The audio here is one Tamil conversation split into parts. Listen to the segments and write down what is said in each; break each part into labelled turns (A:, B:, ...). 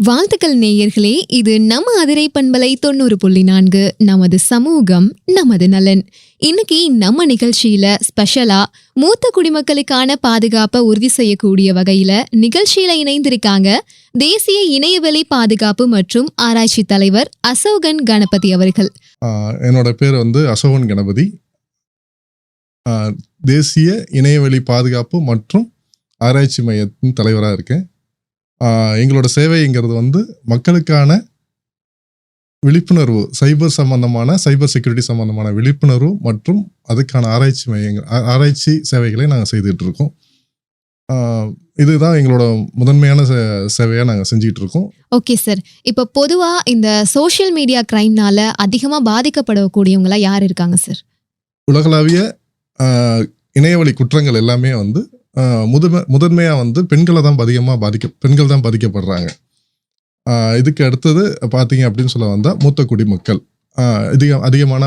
A: வாழ்த்துக்கள் நேயர்களே, இது நம்ம அதிரை பண்பலை 90.4 நமது சமூகம் நமது நலன். இன்னைக்கு நம்ம நிகழ்ச்சியில ஸ்பெஷலா மூத்த குடிமக்களுக்கான பாதுகாப்பை உறுதி செய்யக்கூடிய வகையில நிகழ்ச்சியில இணைந்திருக்காங்க தேசிய இணையவெளி பாதுகாப்பு மற்றும் ஆராய்ச்சி தலைவர் அசோகன் கணபதி அவர்கள்.
B: என்னோட பேர் அசோகன் கணபதி. தேசிய இணையவெளி பாதுகாப்பு மற்றும் ஆராய்ச்சி மையத்தின் தலைவராக இருக்கேன். எங்களோட சேவைங்கிறது மக்களுக்கான விழிப்புணர்வு, சைபர் செக்யூரிட்டி சம்பந்தமான விழிப்புணர்வு மற்றும் அதுக்கான ஆராய்ச்சி சேவைகளை நாங்கள் செய்துட்டு இருக்கோம். இதுதான் எங்களோட முதன்மையான சேவையாக நாங்கள் செஞ்சுட்டு இருக்கோம்.
A: ஓகே சார், இப்போ பொதுவாக இந்த சோஷியல் மீடியா கிரைம்னால அதிகமாக பாதிக்கப்படக்கூடியவங்களா யார் இருக்காங்க சார்?
B: உலகளாவிய இணையவழி குற்றங்கள் எல்லாமே முதன்மையாக பெண்கள் தான் பாதிக்கப்படுறாங்க. இதுக்கு அடுத்தது பார்த்தீங்க அப்படின்னு சொல்ல வந்தால் மூத்த குடிமக்கள். அதிகமான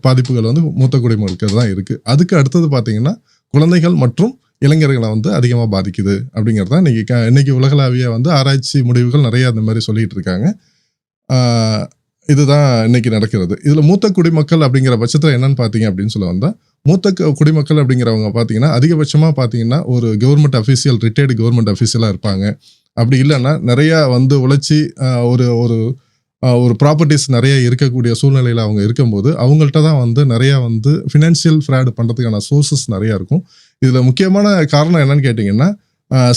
B: பாதிப்புகள் மூத்த குடிமக்கள் தான் இருக்குது. அதுக்கு அடுத்தது பார்த்தீங்கன்னா குழந்தைகள் மற்றும் இளைஞர்களை அதிகமாக பாதிக்குது அப்படிங்கிறது தான் இன்னைக்கு உலகளாவிய ஆராய்ச்சி முடிவுகள் நிறைய அந்த மாதிரி சொல்லிட்டு இருக்காங்க. இதுதான் இன்னைக்கு நடக்கிறது. இதில் மூத்த குடிமக்கள் அப்படிங்கிற பட்சத்தில் என்னன்னு பார்த்தீங்க அப்படின்னு சொல்ல வந்தால், மூத்த குடிமக்கள் அப்படிங்கிறவங்க பார்த்தீங்கன்னா அதிகபட்சமாக பார்த்தீங்கன்னா ஒரு கவர்மெண்ட் அஃபீஷியல், ரிட்டையர்டு கவர்மெண்ட் அஃபீஷியலாக இருப்பாங்க. அப்படி இல்லைன்னா நிறையா உழைச்சி ஒரு ஒரு ப்ராப்பர்ட்டிஸ் நிறைய இருக்கக்கூடிய சூழ்நிலையில் அவங்க இருக்கும்போது அவங்கள்ட்ட தான் நிறையா ஃபினான்ஷியல் ஃப்ராட் பண்ணுறதுக்கான சோர்சஸ் நிறையா இருக்கும். இதில் முக்கியமான காரணம் என்னன்னு கேட்டிங்கன்னா,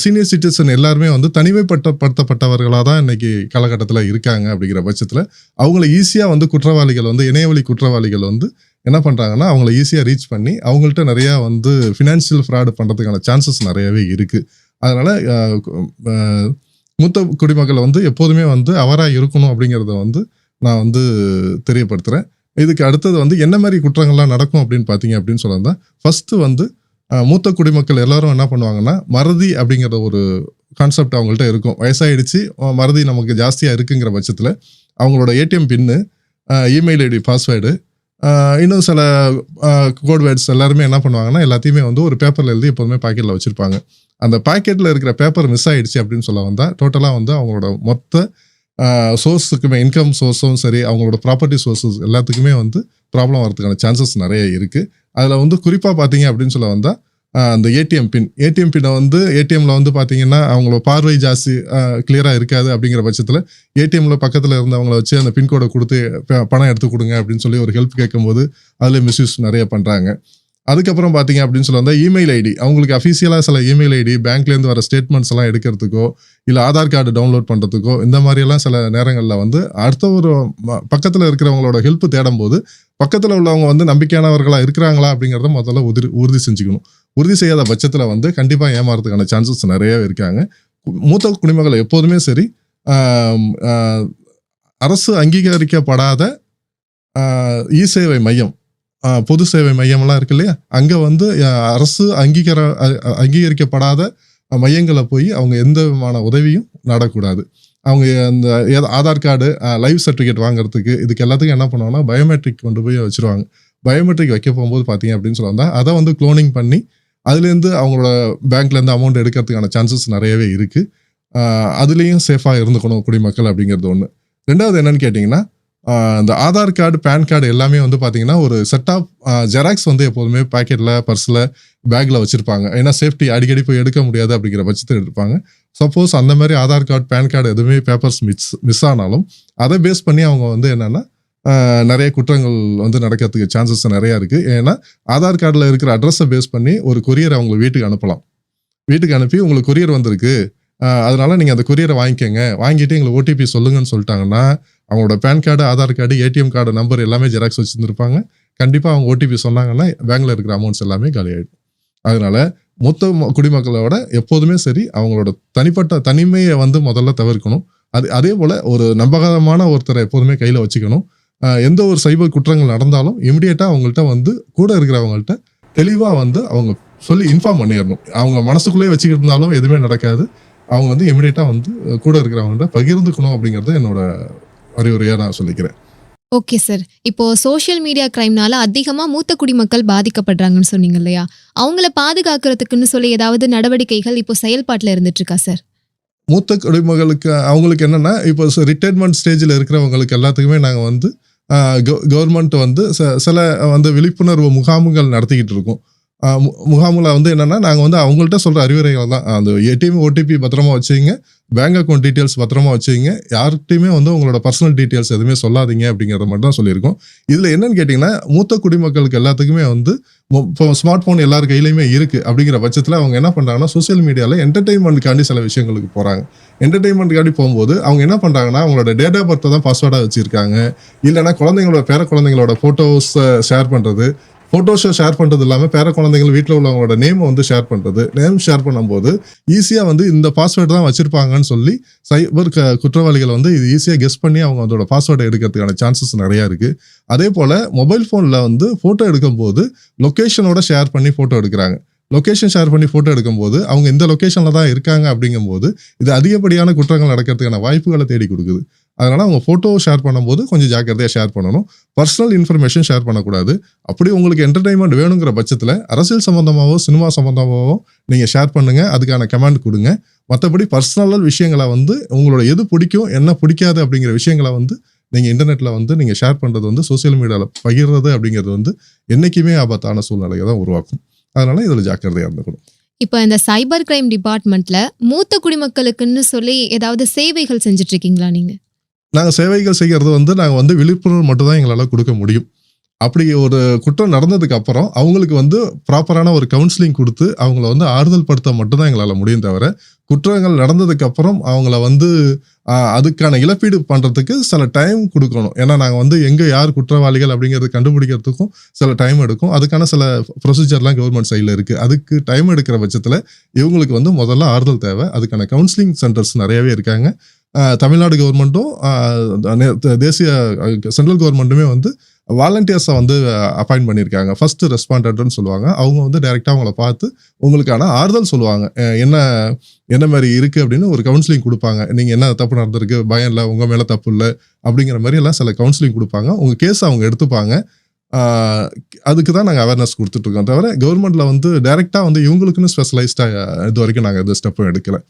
B: சீனியர் சிட்டிசன் எல்லாருமே தனிமைப்படுத்தப்பட்டவர்களாக தான் இன்னைக்கு காலகட்டத்தில் இருக்காங்க. அப்படிங்கிற பட்சத்தில் அவங்கள ஈஸியாக குற்றவாளிகள் இணையவழி குற்றவாளிகள் என்ன பண்ணுறாங்கன்னா அவங்கள ஈஸியாக ரீச் பண்ணி அவங்கள்ட்ட நிறையா ஃபினான்ஷியல் ஃப்ராட் பண்ணுறதுக்கான சான்சஸ் நிறையவே இருக்குது. அதனால் மூத்த குடிமக்கள் எப்போதுமே அவராக இருக்கணும் அப்படிங்கிறத நான் தெரியப்படுத்துகிறேன். இதுக்கு அடுத்தது என்ன மாதிரி குற்றங்கள்லாம் நடக்கும் அப்படின்னு பார்த்தீங்க அப்படின்னு சொல்லலாம். ஃபஸ்ட்டு மூத்த குடிமக்கள் எல்லாரும் என்ன பண்ணுவாங்கன்னா, மறதி அப்படிங்கிற ஒரு கான்செப்ட் அவங்கள்ட்ட இருக்கும். வயசாகிடுச்சு, மறதி நமக்கு ஜாஸ்தியாக இருக்குங்கிற பட்சத்தில் அவங்களோட ஏடிஎம் பின்னு, இமெயில் ஐடி பாஸ்வேர்டு, இன்னும் சில கோட் வேர்ட்ஸ் எல்லாருமே என்ன பண்ணுவாங்கன்னா எல்லாத்தையுமே ஒரு பேப்பரில் எழுதி எப்போதுமே பாக்கெட்டில் வச்சுருப்பாங்க. அந்த பாக்கெட்டில் இருக்கிற பேப்பர் மிஸ் ஆகிடுச்சு அப்படின்னு சொல்ல வந்தால் டோட்டலாக அவங்களோட மொத்த சோர்ஸுக்குமே, இன்கம் சோர்ஸும் சரி, அவங்களோட ப்ராப்பர்ட்டி சோர்ஸஸ் எல்லாத்துக்குமே ப்ராப்ளம் வரதுக்கான சான்சஸ் நிறைய இருக்குது. அதில் குறிப்பாக பார்த்தீங்க அப்படின்னு சொல்ல வந்தால் அந்த ஏடிஎம் பின்னை ஏடிஎம்மில் பார்த்தீங்கன்னா அவங்களோட பார்வை ஜாஸ்தி கிளியராக இருக்காது. அப்படிங்கிற பட்சத்தில் ஏடிஎம்மில் பக்கத்தில் இருந்தவங்கள வச்சு அந்த பின்கோடை கொடுத்து பணம் எடுத்து கொடுங்க அப்படின்னு சொல்லி ஒரு ஹெல்ப் கேட்கும்போது அதில் மிஸ்யூஸ் நிறைய பண்ணுறாங்க. அதுக்கப்புறம் பார்த்தீங்க அப்படின்னு சொல்ல வந்தால் இமெயில் ஐடி, அவங்களுக்கு அஃபீஷியலாக சில இமெயில் ஐடி பேங்க்லேருந்து வர ஸ்டேட்மெண்ட்ஸ் எல்லாம் எடுக்கிறதுக்கோ இல்லை ஆதார் கார்டு டவுன்லோட் பண்ணுறதுக்கோ இந்த மாதிரியெல்லாம் சில நேரங்களில் அடுத்த ஒரு பக்கத்தில் இருக்கிறவங்களோட ஹெல்ப் தேடும் போது பக்கத்தில் உள்ளவங்க நம்பிக்கையானவர்களாக இருக்கிறாங்களா அப்படிங்கிறத முதல்ல உறுதி செஞ்சுக்கணும். உறுதி செய்யாத பட்சத்தில் கண்டிப்பாக ஏமாறதுக்கான சான்சஸ் நிறையவே இருக்காங்க. மூத்த குடிமக்கள் எப்போதுமே சரி, அரசு அங்கீகரிக்கப்படாத இ சேவை மையம், பொது சேவை மையம்லாம் இருக்கு இல்லையா, அங்கே அரசு அங்கீகரிக்கப்படாத மையங்களை போய் அவங்க எந்த விதமான உதவியும் நாடக்கூடாது. அவங்க அந்த ஆதார் கார்டு, லைவ் சர்டிஃபிகேட் வாங்குறதுக்கு இதுக்கு எல்லாத்துக்கும் என்ன பண்ணுவாங்கன்னா பயோமெட்ரிக் கொண்டு போய் வச்சுருவாங்க. பயோமெட்ரிக் வைக்க போகும்போது பார்த்தீங்க அப்படின்னு சொல்லுவாங்க அதை குளோனிங் பண்ணி அதுலேருந்து அவங்களோட பேங்க்லேருந்து அமௌண்ட் எடுக்கிறதுக்கான சான்சஸ் நிறையவே இருக்குது. அதுலேயும் சேஃபாக இருந்துக்கணும் குடிமக்கள் அப்படிங்கிறது ஒன்று. ரெண்டாவது என்னன்னு கேட்டிங்கன்னா, இந்த ஆதார் கார்டு, பேன் கார்டு எல்லாமே பார்த்தீங்கன்னா ஒரு செட் ஆஃப் ஜெராக்ஸ் எப்போதுமே பாக்கெட்டில், பர்ஸில், பேக்கில் வச்சுருப்பாங்க. ஏன்னா சேஃப்டி, அடிக்கடி போய் எடுக்க முடியாது அப்படிங்கிற பட்சத்தில் எடுப்பாங்க. சப்போஸ் அந்த மாதிரி ஆதார் கார்டு, பேன் கார்டு எதுவுமே பேப்பர்ஸ் மிஸ் ஆனாலும் அதை பேஸ் பண்ணி அவங்க என்னென்னா நிறைய குற்றங்கள் நடக்கிறதுக்கு சான்சஸ் நிறையா இருக்குது. ஏன்னா ஆதார் கார்டில் இருக்கிற அட்ரஸை பேஸ் பண்ணி ஒரு கொரியரை அவங்களுக்கு வீட்டுக்கு அனுப்பலாம். வீட்டுக்கு அனுப்பி உங்களுக்கு கொரியர் வந்திருக்கு, அதனால நீங்கள் அந்த கொரியரை வாங்கிட்டு எங்களுக்கு ஓடிபி சொல்லுங்கன்னு சொல்லிட்டாங்கன்னா அவங்களோட PAN card, Aadhaar card, ATM card number எல்லாமே ஜெராக்ஸ் வச்சுருந்துருப்பாங்க. கண்டிப்பாக அவங்க ஓடிபி சொன்னாங்கன்னா பேங்க்ல இருக்கிற அமௌண்ட்ஸ் எல்லாமே காலியாகிடும். அதனால மொத்த குடிமக்களோட எப்போதுமே சரி அவங்களோட தனிமையை முதல்ல தவிர்க்கணும். அதே போல் ஒரு நம்பகமான ஒருத்தரை எப்போதுமே கையில் வச்சுக்கணும். எந்த ஒரு சைபர் குற்றங்கள் நடந்தாலும் இமிடியேட்டாக அவங்கள்ட்ட கூட இருக்கிறவங்கள்ட்ட தெளிவாக அவங்க சொல்லி இன்ஃபார்ம் பண்ணிடணும். அவங்க மனசுக்குள்ளேயே வச்சுக்கிட்டு இருந்தாலும் எதுவுமே நடக்காது. அவங்க இமிடியேட்டாக கூட இருக்கிறவங்கள்ட்ட பகிர்ந்துக்கணும் அப்படிங்கிறது என்னோட அறிவுரையாக நான் சொல்லிக்கிறேன்.
A: ஓகே சார், இப்போ சோஷியல் மீடியா கிரைம்னால அதிகமாக மூத்த குடிமக்கள் பாதிக்கப்படுறாங்கன்னு சொன்னீங்க இல்லையா, அவங்கள பாதுகாக்கிறதுக்குன்னு சொல்லி ஏதாவது நடவடிக்கைகள் இப்போ செயல்பாட்டில் இருந்துட்டு இருக்கா சார்?
B: மூத்த குடிமகளுக்கு அவங்களுக்கு என்னன்னா இப்போ ரிட்டைர்மெண்ட் ஸ்டேஜில் இருக்கிறவங்களுக்கு எல்லாத்துக்குமே நாங்கள் வந்து கவர்மெண்ட் வந்து சில வந்து விழிப்புணர்வு முகாம்கள் நடத்திக்கிட்டு இருக்கோம். முகாமில் வந்து என்னன்னா நாங்கள் வந்து அவங்கள்ட்ட சொல்கிற அறிவுரைகள் தான். அந்த ஏடிஎம் ஓடிபி பத்திரமா வச்சுங்க, பேங்க் அக்கௌண்ட் டீட்டெயில்ஸ் பத்திரமா வச்சுங்க, யார்கிட்டையுமே வந்து உங்களோட பர்சனல் டீட்டெயில்ஸ் எதுவுமே சொல்லாதீங்க அப்படிங்கிறத மட்டும் தான் சொல்லியிருக்கோம். இதில் என்னன்னு கேட்டிங்கன்னா மூத்த குடிமக்களுக்கு எல்லாத்துக்குமே வந்து இப்போ ஸ்மார்ட் ஃபோன் எல்லார் கையிலையுமே இருக்குது. அப்படிங்கிற பட்சத்தில் அவங்க என்ன பண்ணுறாங்கன்னா சோசியல் மீடியாவில் என்டர்டெயின்மெண்ட்டுக்காண்டி சில விஷயங்களுக்கு போகிறாங்க. என்டர்டெயின்மெண்ட்டுக்காண்டி போகும்போது அவங்க என்ன பண்ணுறாங்கன்னா அவங்களோட டேட் ஆஃப் பர்த்தை தான் பாஸ்வேர்டாக வச்சுருக்காங்க. இல்லைனா குழந்தைங்களோட பேர குழந்தைங்களோட ஃபோட்டோஸை ஷேர் பண்ணுறது, ஃபோட்டோஸை ஷேர் பண்ணுறது இல்லாமல் பேர குழந்தைகள் வீட்டில் உள்ளவங்களோட நேமை வந்து ஷேர் பண்ணுறது. நேம் ஷேர் பண்ணும்போது ஈஸியாக வந்து இந்த பாஸ்வேர்டு தான் வச்சுருப்பாங்கன்னு சொல்லி சைபர் குற்றவாளிகள் வந்து இது ஈஸியாக கெஸ் பண்ணி அவங்க அதோட பாஸ்வேர்டை எடுக்கிறதுக்கான சான்சஸ் நிறையா இருக்குது. அதே போல் மொபைல் ஃபோனில் வந்து ஃபோட்டோ எடுக்கும்போது லொக்கேஷனோட ஷேர் பண்ணி ஃபோட்டோ எடுக்கிறாங்க. லொக்கேஷன் ஷேர் பண்ணி ஃபோட்டோ எடுக்கும்போது அவங்க இந்த லொக்கேஷனில் தான் இருக்காங்க அப்படிங்கும்போது இது அதிகப்படியான குற்றங்கள் நடக்கிறதுக்கான வாய்ப்புகளை தேடி கொடுக்குது. அதனால் அவங்க ஃபோட்டோ ஷேர் பண்ணும்போது கொஞ்சம் ஜாக்கிரதையாக ஷேர் பண்ணணும். பர்சனல் இன்ஃபர்மேஷன் ஷேர் பண்ணக்கூடாது. அப்படி உங்களுக்கு என்டர்டெயின்மெண்ட் வேணுங்கிற பட்சத்தில் அரசியல் சம்மந்தமாகவோ சினிமா சம்மந்தமாகவோ நீங்கள் ஷேர் பண்ணுங்கள், அதுக்கான கமெண்ட் கொடுங்க. மற்றபடி பர்சனல் விஷயங்களை வந்து உங்களோட எது பிடிக்கும் என்ன பிடிக்காது அப்படிங்கிற விஷயங்களை வந்து நீங்கள் இன்டர்நெட்டில் வந்து நீங்கள் ஷேர் பண்ணுறது வந்து சோசியல் மீடியாவில் பகிர்றது அப்படிங்கிறது வந்து என்றைக்குமே ஆபத்தான சூழ்நிலையை தான் உருவாக்கும். அதனால் இதில் ஜாக்கிரதையாக இருந்துக்கணும்.
A: இப்போ இந்த சைபர் கிரைம் டிபார்ட்மெண்ட்ல மூத்த குடிமக்களுக்குன்னு சொல்லி ஏதாவது சேவைகள் செஞ்சுட்டு இருக்கீங்களா நீங்க?
B: நாங்கள் சேவைகள் செய்கிறது வந்து நாங்கள் வந்து விழிப்புணர்வு மட்டும் தான் எங்களால் கொடுக்க முடியும். அப்படி ஒரு குற்றம் நடந்ததுக்கு அப்புறம் அவங்களுக்கு வந்து ப்ராப்பரான ஒரு கவுன்சிலிங் கொடுத்து அவங்கள வந்து ஆறுதல் படுத்த மட்டும்தான் எங்களால் முடியும். தவிர குற்றங்கள் நடந்ததுக்கு அப்புறம் அவங்கள வந்து அதுக்கான இழப்பீடு பண்ணுறதுக்கு சில டைம் கொடுக்கணும். ஏன்னா நாங்கள் வந்து எங்கே யார் குற்றவாளிகள் அப்படிங்கிறது கண்டுபிடிக்கிறதுக்கும் சில டைம் எடுக்கும். அதுக்கான சில ப்ரொசீஜர்லாம் கவர்மெண்ட் சைடில் இருக்குது. அதுக்கு டைம் எடுக்கிற பட்சத்தில் இவங்களுக்கு வந்து முதல்ல ஆறுதல் தேவை. அதுக்கான கவுன்சிலிங் சென்டர்ஸ் நிறையவே இருக்காங்க. தமிழ்நாடு கவர்மெண்ட்டும் தேசிய சென்ட்ரல் கவர்மெண்ட்டுமே வந்து வாலண்டியர்ஸை வந்து அப்பாயிண்ட் பண்ணியிருக்காங்க. ஃபர்ஸ்ட் ரெஸ்பாண்டர்ன்னு சொல்லுவாங்க. அவங்க வந்து டைரெக்டாக அவங்கள பார்த்து உங்களுக்கான ஆறுதல் சொல்லுவாங்க. என்ன மாதிரி இருக்குது அப்படின்னு ஒரு கவுன்சிலிங் கொடுப்பாங்க. நீங்கள் என்ன தப்பு நடந்திருக்கு, பயம் இல்லை, உங்கள் மேலே தப்பு இல்லை அப்படிங்கிற மாதிரி எல்லாம் சில கவுன்சிலிங் கொடுப்பாங்க. உங்கள் கேஸ் அவங்க எடுத்துப்பாங்க. அதுக்கு தான் நாங்கள் அவேர்னஸ் கொடுத்துட்ருக்கோம். தவிர கவர்மெண்ட்டில் வந்து டைரெக்டாக வந்து இவங்களுக்குன்னு ஸ்பெஷலைஸ்டாக இது வரைக்கும் நாங்கள் எந்த ஸ்டெப்பும் எடுக்கலை.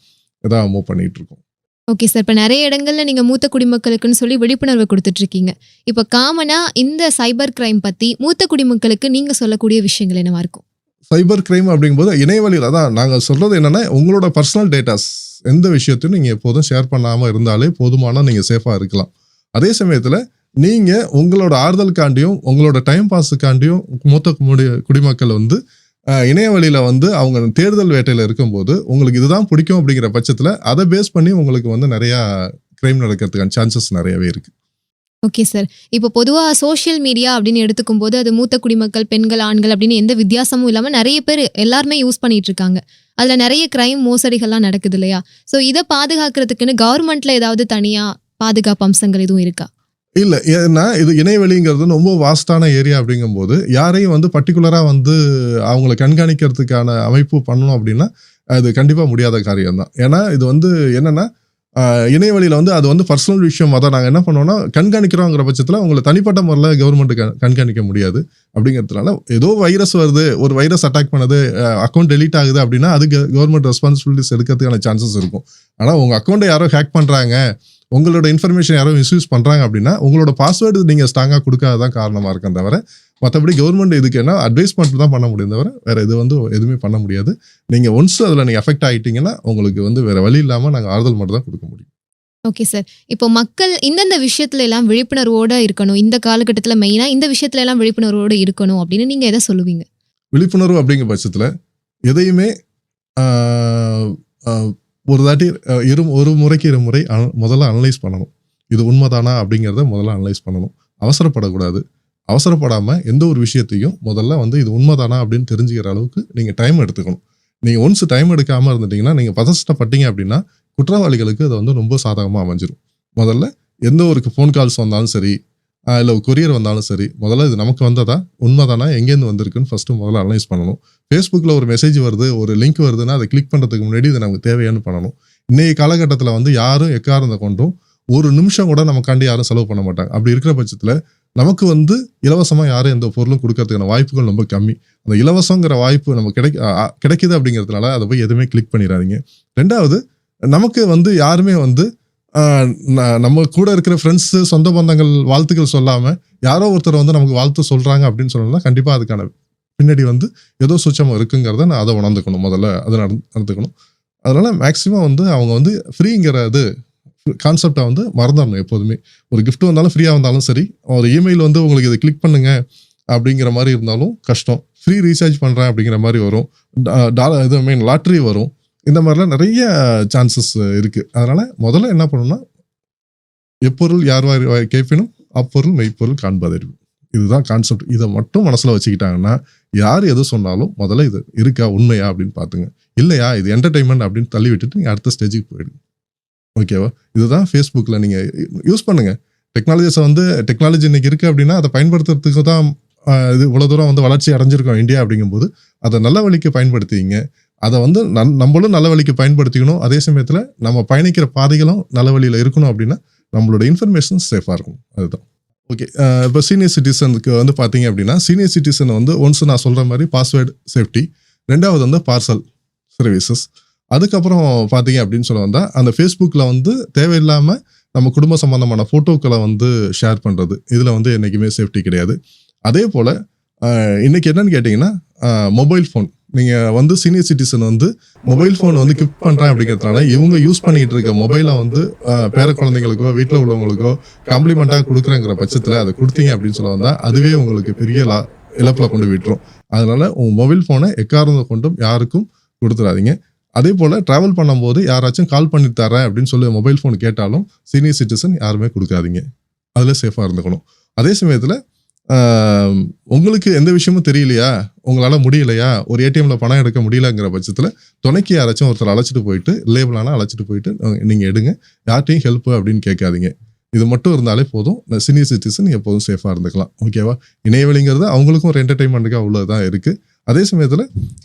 B: இதான் மூவ் பண்ணிகிட்டு இருக்கோம்.
A: Okay sir. இப்போ நிறைய இடங்கள்ல நீங்கள் மூத்த குடிமக்களுக்குன்னு சொல்லி விழிப்புணர்வு கொடுத்துட்ருக்கீங்க. இப்போ காமனாக இந்த சைபர் கிரைம் பற்றி மூத்த குடிமக்களுக்கு நீங்கள் சொல்லக்கூடிய விஷயங்கள் என்னவா இருக்கும்?
B: சைபர் கிரைம் அப்படிங்கும்போது இணையவழியில் தான் நாங்கள் சொல்கிறது என்னென்னா உங்களோட பர்சனல் டேட்டாஸ் எந்த விஷயத்தையும் நீங்கள் எப்போதும் ஷேர் பண்ணாமல் இருந்தாலே போதுமான நீங்கள் சேஃபாக இருக்கலாம். அதே சமயத்தில் நீங்கள் உங்களோட ஆறுதலுக்காண்டியும் உங்களோட டைம் பாஸுக்காண்டியும் மூத்த குடிமக்கள் வந்து இணையவழியில் வந்து அவங்க தேடுதல் வேட்டையில் இருக்கும்போது உங்களுக்கு இதுதான் பிடிக்கும் அப்படிங்கிற பட்சத்தில் அதை பேஸ் பண்ணி உங்களுக்கு வந்து நிறையா கிரைம் நடக்கிறதுக்கான சான்சஸ் நிறையவே இருக்குது.
A: Okay sir. இப்போ பொதுவாக சோஷியல் மீடியா அப்படின்னு எடுத்துக்கும் போது அது மூத்த குடிமக்கள், பெண்கள், ஆண்கள் அப்படின்னு எந்த வித்தியாசமும் இல்லாமல் நிறைய பேர் எல்லாருமே யூஸ் பண்ணிட்டு இருக்காங்க. அதில் நிறைய கிரைம் மோசடிகள்லாம் நடக்குது இல்லையா? ஸோ இதை பாதுகாக்கிறதுக்குன்னு கவர்மெண்ட்ல ஏதாவது தனியாக பாதுகாப்பு அம்சங்கள் எதுவும் இருக்கா?
B: இல்லை, ஏன்னா இது இணையவெளிங்கிறது ரொம்ப வாஸ்டான ஏரியா அப்படிங்கும்போது யாரையும் வந்து பர்டிகுலராக வந்து அவங்கள கண்காணிக்கிறதுக்கான அமைப்பு பண்ணணும் அப்படின்னா அது கண்டிப்பாக முடியாத காரியம் தான். ஏன்னா இது வந்து என்னென்னா இணையவழியில் வந்து அது வந்து பர்சனல் விஷயம். அதை நாங்கள் என்ன பண்ணுவோம்னா கண்காணிக்கிறோங்கிற பட்சத்தில் உங்களை தனிப்பட்ட முறையில் கவர்மெண்ட்டு கண்காணிக்க முடியாது. அப்படிங்கிறதுனால ஏதோ வைரஸ் வருது, ஒரு வைரஸ் அட்டாக் பண்ணுது, அக்கௌண்ட் டெலீட் ஆகுது அப்படின்னா அது கவர்மெண்ட் ரெஸ்பான்சிபிலிட்டிஸ் எடுக்கிறதுக்கான சான்சஸ் இருக்கும். ஆனால் உங்கள் அக்கௌண்ட்டை யாரோ ஹேக் பண்ணுறாங்க, உங்களோட இன்ஃபர்மேஷன் யாரோ மிஸ்யூஸ் பண்ணுறாங்க அப்படின்னா உங்களோட பாஸ்வேர்டு நீங்கள் ஸ்ட்ராங்காக கொடுக்காதான் காரணமாக இருக்கும். தவிர மற்றபடி கவர்மெண்ட் இதுக்கு என்ன அட்வைஸ் மட்டும் தான் பண்ண முடியும். தவிர வேறு இது வந்து எதுவுமே பண்ண முடியாது. நீங்கள் ஒன்ஸ் அதில் நீங்கள் அஃபெக்ட் ஆகிட்டீங்கன்னா உங்களுக்கு வந்து வேறு வழி இல்லாமல் நாங்கள் ஆறுதல் மட்டும் தான் கொடுக்க முடியும்.
A: Okay sir. இப்போ மக்கள் இந்தந்த விஷயத்துல எல்லாம் விழிப்புணர்வோடு இருக்கணும், இந்த காலகட்டத்தில் மெயினாக இந்த விஷயத்துல எல்லாம் விழிப்புணர்வோடு இருக்கணும் அப்படின்னு நீங்கள் எதை சொல்லுவீங்க? விழிப்புணர்வு
B: அப்படிங்கிற பட்சத்தில் எதையுமே ஒரு தாட்டி ஒரு முறைக்கு 2 முறை முதல்ல அனலைஸ் பண்ணணும். இது உண்மைதானா அப்படிங்கிறத முதல்ல அனலைஸ் பண்ணணும். அவசரப்படக்கூடாது. அவசரப்படாமல் எந்த ஒரு விஷயத்தையும் முதல்ல வந்து இது உண்மைதானா அப்படின்னு தெரிஞ்சுக்கிற அளவுக்கு நீங்கள் டைம் எடுத்துக்கணும். நீங்கள் ஒன்ஸ் டைம் எடுக்காமல் இருந்துட்டிங்கன்னா நீங்கள் பதஷ்டப்பட்டீங்க அப்படின்னா குற்றவாளிகளுக்கு அது வந்து ரொம்ப சாதகமாக அமைஞ்சிடும். முதல்ல எந்த ஒரு ஃபோன் கால்ஸ் வந்தாலும் சரி, இல்லை கொரியர் வந்தாலும் சரி, முதல்ல இது நமக்கு வந்ததா உண்மைதானா எங்கேருந்து வந்திருக்குன்னு ஃபஸ்ட்டு முதல்ல அனலைஸ் பண்ணணும். ஃபேஸ்புக்கில் ஒரு மெசேஜ் வருது, ஒரு லிங்க் வருதுன்னா அதை கிளிக் பண்ணுறதுக்கு முன்னாடி இது நமக்கு தேவையானு பண்ணணும். இன்றைய காலகட்டத்தில் வந்து யாரும் எக்காரணத்தை கொண்டும் ஒரு நிமிஷம் கூட நமக்காண்டி யாரும் செலவு பண்ண மாட்டாங்க. அப்படி இருக்கிற பட்சத்தில் நமக்கு வந்து இலவசமாக யாரும் எந்த பொருளும் கொடுக்கறதுக்கான வாய்ப்புகள் ரொம்ப கம்மி. அந்த இலவசங்கிற வாய்ப்பு நமக்கு கிடைக்குது அப்படிங்கிறதுனால அதை போய் எதுவுமே கிளிக் பண்ணிடாதீங்க. ரெண்டாவது, நமக்கு வந்து யாருமே வந்து நம்ம கூட இருக்கிற ஃப்ரெண்ட்ஸு சொந்த பந்தங்கள் வாழ்த்துக்கள் சொல்லாமல் யாரோ ஒருத்தர் வந்து நமக்கு வாழ்த்து சொல்கிறாங்க அப்படின்னு சொல்லலாம். கண்டிப்பாக அதுக்கான பின்னாடி வந்து ஏதோ சூட்சமம் இருக்குங்கிறத நான் அதை உணர்ந்துக்கணும். முதல்ல அதை நடந்துக்கணும். அதனால் மேக்ஸிமம் வந்து அவங்க வந்து ஃப்ரீங்கிறது கான்செப்டை வந்து மறந்துடணும். எப்போதுமே ஒரு gift வந்தாலும் ஃப்ரீயாக வந்தாலும் சரி, ஒரு இமெயில் வந்து உங்களுக்கு இதை கிளிக் பண்ணுங்க அப்படிங்கிற மாதிரி இருந்தாலும் கஷ்டம். ஃப்ரீ ரீசார்ஜ் பண்ணுறேன் அப்படிங்கிற மாதிரி வரும். லாட்ரி வரும். இந்த மாதிரிலாம் நிறைய சான்சஸ் இருக்குது. அதனால் முதல்ல என்ன பண்ணணும்னா, எப்பொருள் யார் கேட்பினும் அப்பொருள் மெய்ப்பொருள் காண்பதறிவு. இதுதான் கான்செப்ட். இதை மட்டும் மனசில் வச்சுக்கிட்டாங்கன்னா யார் எது சொன்னாலும் முதல்ல இது இருக்கா உண்மையா அப்படின்னு பார்த்துங்க. இல்லையா இது என்டர்டைன்மெண்ட் அப்படின்னு தள்ளி விட்டுட்டு நீங்கள் அடுத்த ஸ்டேஜுக்கு போயிடுங்க. ஓகேவா? இதுதான் ஃபேஸ்புக்கில் நீங்கள் யூஸ் பண்ணுங்கள். டெக்னாலஜிஸை வந்து டெக்னாலஜி இன்னைக்கு இருக்குது அப்படின்னா அதை பயன்படுத்துறதுக்கு தான் இது இவ்வளோ தூரம் வந்து வளர்ச்சி அடைஞ்சிருக்கோம் இந்தியா அப்படிங்கும்போது அதை நல்ல வழிக்கு பயன்படுத்திங்க. அதை வந்து நம்மளும் நல்ல வழிக்கு பயன்படுத்திக்கணும். அதே சமயத்தில் நம்ம பயணிக்கிற பாதைகளும் நல்ல வழியில் இருக்கணும் அப்படின்னா நம்மளோட இன்ஃபர்மேஷன் சேஃபாக இருக்கணும். அதுதான். ஓகே, இப்போ சீனியர் சிட்டிசனுக்கு வந்து பார்த்தீங்க அப்படின்னா சீனியர் சிட்டிசன் வந்து ஒன்ஸ் நான் சொல்கிற மாதிரி பாஸ்வேர்டு சேஃப்டி, ரெண்டாவது வந்து பார்சல் சர்வீசஸ், அதுக்கப்புறம் பார்த்தீங்க அப்படின்னு சொல்ல வந்தால் அந்த ஃபேஸ்புக்கில் வந்து தேவையில்லாமல் நம்ம குடும்ப சம்பந்தமான ஃபோட்டோக்களை வந்து ஷேர் பண்ணுறது, இதில் வந்து என்றைக்குமே சேஃப்டி கிடையாது. அதே போல் இன்றைக்கி என்னன்னு கேட்டிங்கன்னா மொபைல் ஃபோன், நீங்கள் வந்து சீனியர் சிட்டிசன் வந்து மொபைல் ஃபோன் வந்து கிஃப்ட் பண்ணுறேன் அப்படிங்கிறதுனால இவங்க யூஸ் பண்ணிகிட்டு இருக்க மொபைலை வந்து பேர குழந்தைங்களுக்கோ வீட்டில் உள்ளவங்களுக்கோ காம்ப்ளிமெண்ட்டாக கொடுக்குறேங்கிற பட்சத்தில் அதை கொடுத்தீங்க அப்படின்னு சொல்ல வந்தால் அதுவே உங்களுக்கு பெரிய இழப்பில் கொண்டு விட்டுரும். அதனால் உங்கள் மொபைல் ஃபோனை எக்காரணத்தை கொண்டும் யாருக்கும் கொடுத்துடாதீங்க. அதே போல் ட்ராவல் பண்ணும்போது யாராச்சும் கால் பண்ணி தரேன் அப்படின்னு சொல்லி மொபைல் ஃபோன் கேட்டாலும் சீனியர் சிட்டிசன் யாருமே கொடுக்காதீங்க. அதில் சேஃபாக இருந்துக்கணும். அதே சமயத்தில் உங்களுக்கு எந்த விஷயமும் தெரியலையா, உங்களால் முடியலையா, ஒரு ஏடிஎம்மில் பணம் எடுக்க முடியலங்கிற பட்சத்தில் துணைக்கு யாராச்சும் ஒருத்தர் அழைச்சிட்டு போயிட்டு லேபிளானா அழைச்சிட்டு போயிட்டு நீங்கள் எடுங்க. யார்ட்டையும் ஹெல்ப் அப்படின்னு கேட்காதீங்க. இது மட்டும் இருந்தாலே போதும். சீனியர் சிட்டிசன் எப்போதும் சேஃபாக இருந்துக்கலாம். ஓகேவா? இணையவெளிங்கிறது அவங்களுக்கும் ஒரு என்டர்டைன்மெண்ட்டுக்காக உள்ளதான் இருக்குது. அதே சமயத்தில்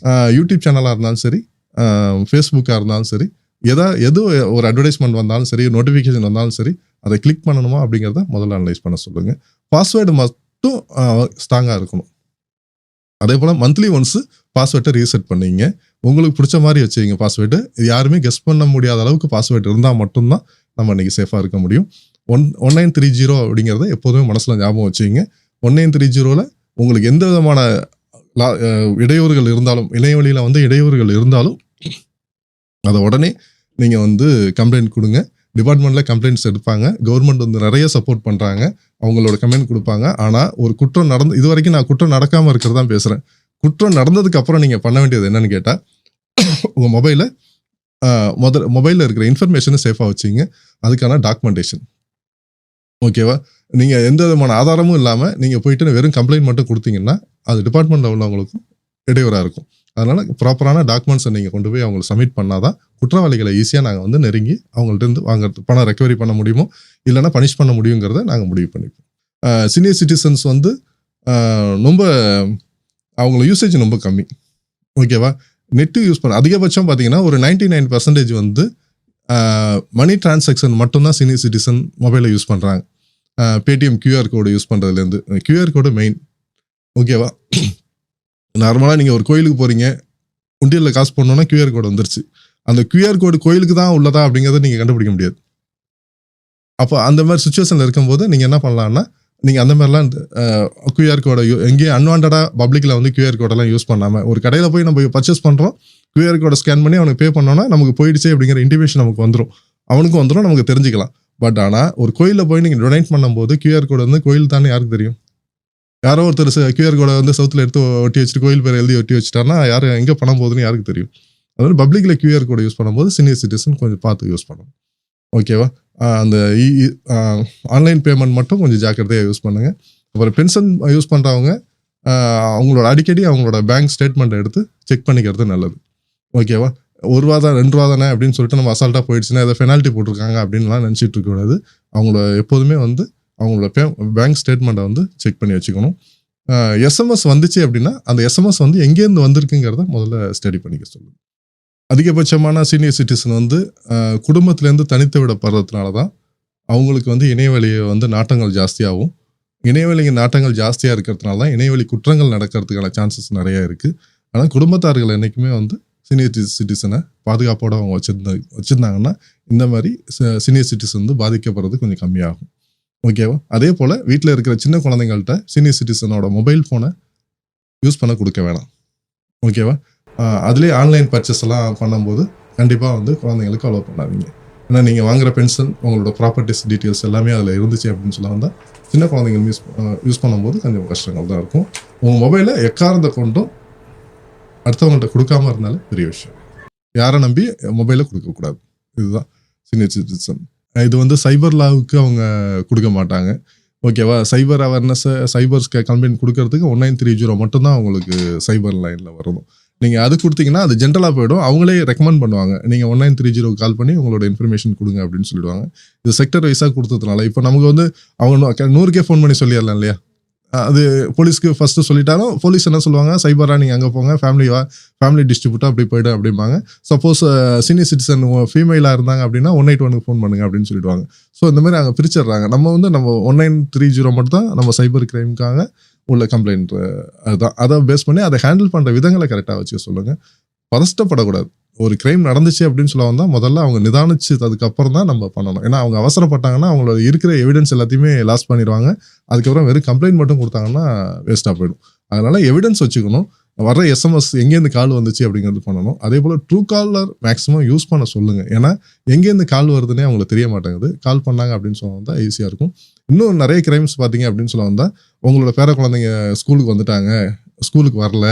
B: யூடியூப் சேனலாக இருந்தாலும் சரி, ஃபேஸ்புக்காக இருந்தாலும் சரி, எது ஒரு அட்வர்டைஸ்மெண்ட் வந்தாலும் சரி, நோட்டிஃபிகேஷன் வந்தாலும் சரி, அதை கிளிக் பண்ணணுமா அப்படிங்கிறத முதல்ல அனலைஸ் பண்ண சொல்லுங்கள். பாஸ்வேர்டு மட்டும் ஸ்ட்ராங்காக இருக்கணும். அதே போல் மந்த்லி ஒன்ஸு பாஸ்வேர்டை ரீசெட் பண்ணிங்க. உங்களுக்கு பிடிச்ச மாதிரி வச்சுங்க பாஸ்வேர்டு. யாருமே கெஸ் பண்ண முடியாத அளவுக்கு பாஸ்வேர்டு இருந்தால் மட்டும்தான் நம்ம இன்றைக்கி சேஃபாக இருக்க முடியும். 1930 அப்படிங்கிறத எப்போதுமே மனசில் ஞாபகம் வச்சுங்க. 1930 உங்களுக்கு எந்த விதமான இடையூறுகள் இருந்தாலும், இணையவழியில் வந்து இடையூறுகள் இருந்தாலும் அதை உடனே நீங்கள் வந்து கம்ப்ளைண்ட் கொடுங்க. டிபார்ட்மெண்ட்டில் கம்ப்ளைண்ட்ஸ் எடுப்பாங்க. கவர்மெண்ட் வந்து நிறைய சப்போர்ட் பண்ணுறாங்க. அவங்களோட கமெண்ட் கொடுப்பாங்க. ஆனால் ஒரு குற்றம் இது வரைக்கும் நான் குற்றம் நடக்காமல் இருக்கிறது தான் பேசுகிறேன். குற்றம் நடந்ததுக்கு அப்புறம் நீங்கள் பண்ண வேண்டியது என்னன்னு கேட்டால், உங்கள் மொபைலில் இருக்கிற இன்ஃபர்மேஷனை சேஃபாக வச்சுங்க. அதுக்கான டாக்குமெண்டேஷன். ஓகேவா? நீங்கள் எந்த விதமான ஆதாரமும் இல்லாமல் நீங்கள் போயிட்டு வெறும் கம்ப்ளைண்ட் மட்டும் கொடுத்தீங்கன்னா அது டிபார்ட்மெண்ட்டில் உள்ளவங்களுக்கும் இடையூறாக இருக்கும். அதனால் ப்ராப்பரான டாக்குமெண்ட்ஸை நீங்கள் கொண்டு போய் அவங்களுக்கு சப்மிட் பண்ணால் தான் குற்றவாளிகளை ஈஸியாக நாங்கள் வந்து நெருங்கி அவங்கள்ட்ட வாங்குறது பணம் ரெக்கவரி பண்ண முடியுமோ இல்லைனா பனிஷ் பண்ண முடியுங்கிறத நாங்கள் முடிவு பண்ணிப்போம். சீனியர் சிட்டிசன்ஸ் வந்து ரொம்ப அவங்கள யூசேஜ் ரொம்ப கம்மி. ஓகேவா? நெட்டு யூஸ் பண்ண அதிகபட்சம் பார்த்தீங்கன்னா ஒரு 99% வந்து மணி டிரான்சாக்ஷன் மட்டும்தான் சீனியர் சிட்டிசன் மொபைலை யூஸ் பண்ணுறாங்க. பேடிஎம் QR கோடு யூஸ் பண்ணுறதுலேருந்து QR கோடு மெயின். ஓகேவா? நார்மலாக நீங்கள் ஒரு கோயிலுக்கு போகிறீங்க, உண்டியலில் காசு போடணுன்னா QR கோடு வந்துருச்சு. அந்த QR கோடு கோயிலுக்கு தான் உள்ளதா அப்படிங்கிறத நீங்கள் கண்டுபிடிக்க முடியாது. அப்போ அந்த மாதிரி சுச்சுவேஷனில் இருக்கும்போது நீங்கள் என்ன பண்ணலான்னா, நீங்கள் அந்த மாதிரிலாம் QR கோடை எங்கேயும் அன்வான்டாக பப்ளிக்கில் வந்து QR கோடெல்லாம் யூஸ் பண்ணாமல், ஒரு கடையில் போய் நம்ம பர்ச்சேஸ் பண்ணுறோம், QR கோடை ஸ்கேன் பண்ணி அவனுக்கு பே பண்ணோன்னா நமக்கு போயிடுச்சு அப்படிங்கிற இன்டிமேஷன் நமக்கு வந்துடும், அவனுக்கும் வந்துடும், நமக்கு தெரிஞ்சுக்கலாம். பட் ஆனால் ஒரு கோயிலில் போய் நீங்கள் டொனேட் பண்ணும்போது QR கோடு வந்து கோயில் தானே யாருக்கு தெரியும்? யாரோ ஒருத்தர் QR கோடை வந்து சவுத்தில் எடுத்து ஒட்டி வச்சுட்டு கோயில் பேர் எழுதி ஒட்டி வச்சுட்டாருன்னா யார் எங்கே பணம் போகுதுன்னு யாருக்கு தெரியும்? அதாவது பப்ளிக்கில் QR கோடை யூஸ் பண்ணும்போது சீனியர் சிட்டிசன் கொஞ்சம் பார்த்து யூஸ் பண்ணணும். ஓகேவா? அந்த ஆன்லைன் பேமெண்ட் மட்டும் கொஞ்சம் ஜாக்கிரதையாக யூஸ் பண்ணுங்கள். அப்புறம் பென்ஷன் யூஸ் பண்ணுறவங்க அவங்களோட அடிக்கடி அவங்களோட பேங்க் ஸ்டேட்மெண்ட்டை எடுத்து செக் பண்ணிக்கிறது நல்லது. ஓகேவா? ₹1 தான் ₹2 தானே அப்படின்னு சொல்லிட்டு நம்ம அசால்ட்டாக போயிடுச்சுன்னா எதை பெனால்ட்டி போட்டிருக்காங்க அப்படின்லாம் நினச்சிட்டு இருக்கக்கூடாது. அவங்கள எப்போதுமே வந்து அவங்களோட பேங்க் ஸ்டேட்மெண்ட்டை வந்து செக் பண்ணி வச்சுக்கணும். எஸ்எம்எஸ் வந்துச்சு அப்படின்னா அந்த எஸ்எம்எஸ் வந்து எங்கேருந்து வந்திருக்குங்கிறத முதல்ல ஸ்டடி பண்ணிக்க சொல்லுங்கள். அதிகபட்சமான சீனியர் சிட்டிசன் வந்து குடும்பத்திலேருந்து தனித்து விடப்படுறதுனால தான் அவங்களுக்கு வந்து இணையவெளியை வந்து நாட்டங்கள் ஜாஸ்தியாகும். இணையவெளி நாட்டங்கள் ஜாஸ்தியாக இருக்கிறதுனால தான் இணையவெளி குற்றங்கள் நடக்கிறதுக்கான சான்சஸ் நிறையா இருக்குது. ஆனால் குடும்பத்தார்கள் என்றைக்குமே வந்து சீனியர் சிட்டிசனை பாதுகாப்போடு அவங்க வச்சுருந்தாங்கன்னா இந்த மாதிரி சீனியர் சிட்டிசன் வந்து பாதிக்கப்படுறது கொஞ்சம் கம்மியாகும். ஓகேவா? அதே போல் வீட்டில் இருக்கிற சின்ன குழந்தைங்கள்ட்ட சீனியர் சிட்டிசனோட மொபைல் ஃபோனை யூஸ் பண்ண கொடுக்க வேணாம். ஓகேவா? அதுலேயே ஆன்லைன் பர்ச்சேஸ் எல்லாம் பண்ணும்போது கண்டிப்பாக வந்து குழந்தைங்களுக்கு அலோவ் பண்ணாதீங்க. ஏன்னா நீங்கள் வாங்குகிற பென்ஷன், உங்களோட ப்ராப்பர்ட்டிஸ் டீட்டெயில்ஸ் எல்லாமே அதில் இருந்துச்சு அப்படின்னு சொல்ல வந்தால் சின்ன குழந்தைங்க யூஸ் பண்ணும்போது கொஞ்சம் கஷ்டங்கள் தான் இருக்கும். உங்கள் மொபைலை எக்காரணத்தை கொண்டும் அடுத்தவங்கள்ட்ட கொடுக்காம இருந்தாலும் பெரிய விஷயம். யாரை நம்பி மொபைலை கொடுக்கக்கூடாது. இதுதான் சீனியர் சிட்டிசன். இது வந்து சைபர் லாவுக்கு அவங்க கொடுக்க மாட்டாங்க. ஓகேவா? சைபர் அவேர்னஸ், சைபர் கம்ப்ளைண்ட் கொடுக்கறதுக்கு 1930 மட்டும்தான் அவங்களுக்கு சைபர் லைனில் வரும். நீங்கள் அது கொடுத்தீங்கன்னா அது ஜென்ரலாக போயிடும். அவங்களே ரெக்கமெண்ட் பண்ணுவாங்க, நீங்கள் 1930 கால் பண்ணி உங்களோட இன்ஃபர்மேஷன் கொடுங்க அப்படின்னு சொல்லிடுவாங்க. இது செக்டர் வைஸாக கொடுத்ததுனால இப்போ நமக்கு வந்து அவங்க 100க்கே ஃபோன் பண்ணி சொல்லிடலாம் இல்லையா? அது போலீஸ்க்கு ஃபஸ்ட்டு சொல்லிட்டாலும் போலீஸ் என்ன சொல்லுவாங்க, சைபராக நீங்கள் அங்கே போங்க, ஃபேமிலி டிஸ்ட்ரிபியூட்டாக அப்படி போய்டு அப்படிம்பாங்க. சப்போஸ் சீனியர் சிட்டிசன் ஃபீமேலாக இருந்தாங்க அப்படின்னா 181 ஃபோன் பண்ணுங்க அப்படின்னு சொல்லிடுவாங்க. ஸோ இந்த மாதிரி அங்கே பிரிச்சிடுறாங்க. நம்ம 1930 மட்டும் தான் நம்ம சைபர் கிரைமுக்காக உள்ள கம்ப்ளைண்ட். அதுதான் அதை பேஸ் பண்ணி அதை ஹேண்டில் பண்ணுற விதங்களை கரெக்டாக வச்சுக்க சொல்லுங்கள். பதஷ்டப்படக்கூடாது. ஒரு கிரைம் நடந்துச்சு அப்படின்னு சொல்ல வந்தால் முதல்ல அவங்க நிதானிச்சு அதுக்கப்புறம் தான் நம்ம பண்ணணும். ஏன்னா அவங்க அவசரப்பட்டாங்கன்னா அவங்களோட இருக்கிற எவிடன்ஸ் எல்லாத்தையுமே லாஸ் பண்ணிடுவாங்க. அதுக்கப்புறம் வெறும் கம்ப்ளைண்ட் மட்டும் கொடுத்தாங்கன்னா வேஸ்ட்டாக போயிடும். அதனால எவிடன்ஸ் வச்சுக்கணும். வர்ற எஸ்எம்எஸ் எங்கேருந்து கால் வந்துச்சு அப்படிங்கிறது பண்ணணும். அதே போல் ட்ரூ காலர் மேக்ஸிமம் யூஸ் பண்ண சொல்லுங்கள். ஏன்னா எங்கேருந்து கால் வருதுன்னே அவங்களுக்கு தெரிய மாட்டேங்குது. கால் பண்ணாங்க அப்படின்னு சொல்ல வந்தால் ஈஸியாக இருக்கும். இன்னும் நிறைய கிரைம்ஸ் பார்த்தீங்க அப்படின்னு சொல்ல வந்தால் உங்களோட பேர குழந்தைங்க ஸ்கூலுக்கு வந்துட்டாங்க, ஸ்கூலுக்கு வரல,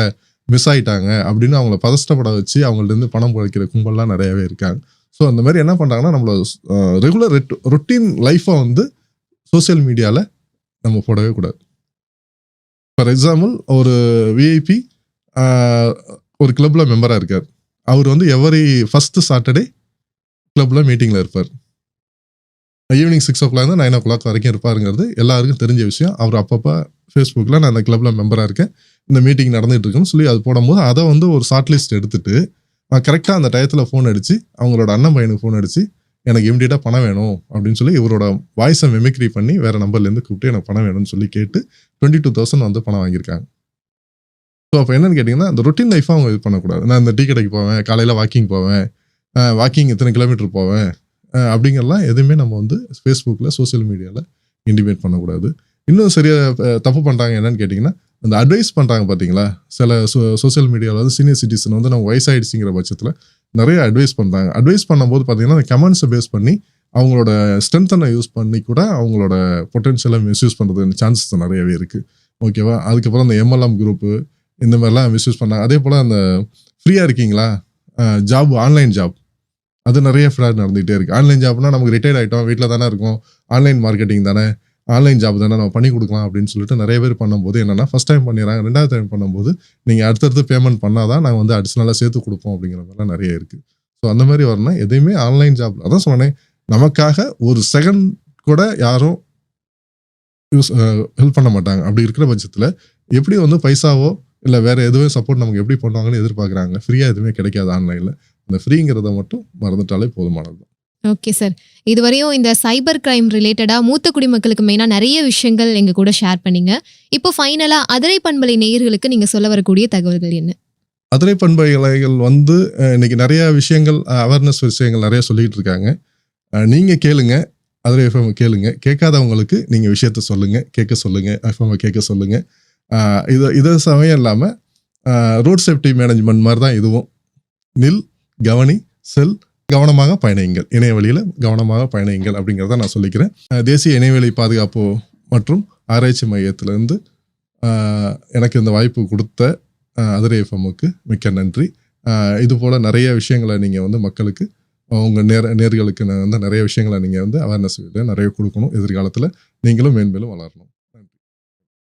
B: மிஸ் ஆகிட்டாங்க அப்படின்னு அவங்கள பதஷ்டப்பட வச்சு அவங்கள்ட்ட பணம் குறைக்கிற கும்பல்லாம் நிறையவே இருக்காங்க. ஸோ அந்த மாதிரி என்ன பண்ணுறாங்கன்னா நம்மளோட ரெகுலர் ரொட்டீன் லைஃப்பை வந்து சோசியல் மீடியாவில் நம்ம போடவே கூடாது. ஃபார் எக்ஸாம்பிள், ஒரு விஐபி ஒரு கிளப்பில் மெம்பராக இருக்கார். அவர் வந்து எவரி ஃபஸ்ட்டு சாட்டர்டே கிளப்பில் மீட்டிங்கில் இருப்பார். ஈவினிங் 6 o'clock 9 o'clock வரைக்கும் இருப்பாருங்கிறது எல்லாருக்கும் தெரிஞ்ச விஷயம். அவர் அப்பப்போ ஃபேஸ்புக்கில் நான் அந்த கிளப்பில் மெம்பராக இருக்கேன், இந்த மீட்டிங் நடந்துகிட்டு இருக்குன்னு சொல்லி அது போடும்போது அதை வந்து ஒரு ஷார்ட் லிஸ்ட் எடுத்துட்டு கரெக்டாக அந்த டயத்தில் ஃபோன் அடித்து அவங்களோட அண்ணன் பையனுக்கு ஃபோன் அடித்து எனக்கு இமிடியேட்டாக பணம் வேணும் அப்படின்னு சொல்லி இவரோட வாய்ஸை மிமிக்ரி பண்ணி வேறு நம்பர்லேருந்து கூப்பிட்டு எனக்கு பணம் வேணும்னு சொல்லி கேட்டு 22,000 வந்து பணம் வாங்கியிருக்காங்க. ஸோ அப்போ என்னன்னு கேட்டிங்கன்னா, அந்த ரொட்டீன் லைஃபாக அவங்க இது பண்ணக்கூடாது. நான் இந்த டீ கடைக்கு போவேன், காலையில் வாக்கிங் போவேன், வாக்கிங் இத்தனை கிலோமீட்டர் போவேன் அப்படிங்கிறலாம் எதுவுமே நம்ம வந்து ஃபேஸ்புக்கில் சோசியல் மீடியாவில் இன்டிமேட் பண்ணக்கூடாது. இன்னும் சரியாக தப்பு பண்ணுறாங்க என்னன்னு கேட்டிங்கன்னா, அந்த அட்வைஸ் பண்ணுறாங்க பார்த்தீங்களா, சில சோசியல் மீடியாவில் வந்து சீனியர் சிட்டிசன் வந்து நம்ம வயசாகிடுச்சிங்கிற பட்சத்தில் நிறைய அட்வைஸ் பண்ணுறாங்க. அட்வைஸ் பண்ணும்போது பார்த்தீங்கன்னா அந்த கமெண்ட்ஸை பேஸ் பண்ணி அவங்களோட ஸ்ட்ரென்த்தனை யூஸ் பண்ணி கூட அவங்களோட பொட்டென்ஷியலை மிஸ்யூஸ் பண்ணுறதுக்கு சான்சஸ் நிறையவே இருக்குது. ஓகேவா? அதுக்கப்புறம் அந்த எம்எல்எம் குரூப்பு இந்த மாதிரிலாம் மிஸ்யூஸ் பண்ணாங்க. அதே போல் அந்த ஃப்ரீயாக இருக்கீங்களா, ஜாப், ஆன்லைன் ஜாப், அது நிறைய ஃப்ராட் நடந்துகிட்டே இருக்குது. ஆன்லைன் ஜாப்னா நமக்கு ரிட்டையர்ட் ஆகிட்டோம், வீட்டில் தானே இருக்கோம், ஆன்லைன் மார்க்கெட்டிங் தானே, ஆன்லைன் ஜாப் தானே, நம்ம பண்ணி கொடுக்கலாம் அப்படின்னு சொல்லிட்டு நிறைய பேர் பண்ணும்போது என்னென்னா ஃபஸ்ட் டைம் பண்ணிடுறாங்க. 2வது டைம் பண்ணும்போது நீங்கள் அடுத்தடுத்து பேமெண்ட் பண்ணால் தான் நாங்கள் வந்து அடிஷ்னலாக சேர்த்து கொடுப்போம் அப்படிங்கிற மாதிரிலாம் நிறைய இருக்குது. ஸோ அந்த மாதிரி வரணும். எதையுமே ஆன்லைன் ஜாப் அதான் சொன்னேன், நமக்காக ஒரு செகண்ட் கூட யாரும் ஹெல்ப் பண்ண மாட்டாங்க. அப்படி இருக்கிற பட்சத்தில் எப்படி வந்து பைசாவோ இல்லை வேறு எதுவும் சப்போர்ட் நமக்கு எப்படி பண்ணுவாங்கன்னு எதிர்பார்க்குறாங்க. ஃப்ரீயாக எதுவுமே கிடைக்காது ஆன்லைனில். அந்த ஃப்ரீங்கிறத மட்டும் மறந்துட்டாலே போதுமானது.
A: ஓகே சார், இதுவரையும் இந்த சைபர் கிரைம் ரிலேட்டடாக மூத்த குடிமக்களுக்கு மெயினாக நிறைய விஷயங்கள் எங்கள் கூட ஷேர் பண்ணிங்க. இப்போ ஃபைனலாக அதிரை பண்பலை நேயர்களுக்கு நீங்கள் சொல்ல வரக்கூடிய தகவல்கள் என்ன?
B: அதிரை பண்பலைகள் வந்து இன்னைக்கு நிறைய விஷயங்கள், அவேர்னஸ் விஷயங்கள் நிறைய சொல்லிகிட்டு இருக்காங்க. நீங்கள் கேளுங்க, அதிரை எஃப்எம் கேளுங்க. கேட்காதவங்களுக்கு நீங்கள் விஷயத்த சொல்லுங்கள், கேட்க சொல்லுங்கள், எஃப்எம் கேட்க சொல்லுங்கள். இது சமயம் இல்லாமல் ரோட் சேஃப்டி மேனேஜ்மெண்ட் மாதிரி தான் இதுவும். நில், கவனி, செல், கவனமாக பயணியுங்கள், இணையவழியில் கவனமாக பயணியுங்கள் அப்படிங்கிறத நான் சொல்லிக்கிறேன். தேசிய இணையவழி பாதுகாப்பு மற்றும் ஆராய்ச்சி மையத்திலேருந்து எனக்கு இந்த வாய்ப்பு கொடுத்த அதிரை எஃப்எம்முக்கு மிக்க நன்றி. இது போல் நிறைய விஷயங்களை நீங்கள் வந்து மக்களுக்கு, உங்கள் நேர்களுக்கு வந்து நிறைய விஷயங்களை நீங்கள் வந்து அவேர்னஸ் நிறைய கொடுக்கணும். எதிர்காலத்தில் நீங்களும் மேன்மேலும் வளரணும்.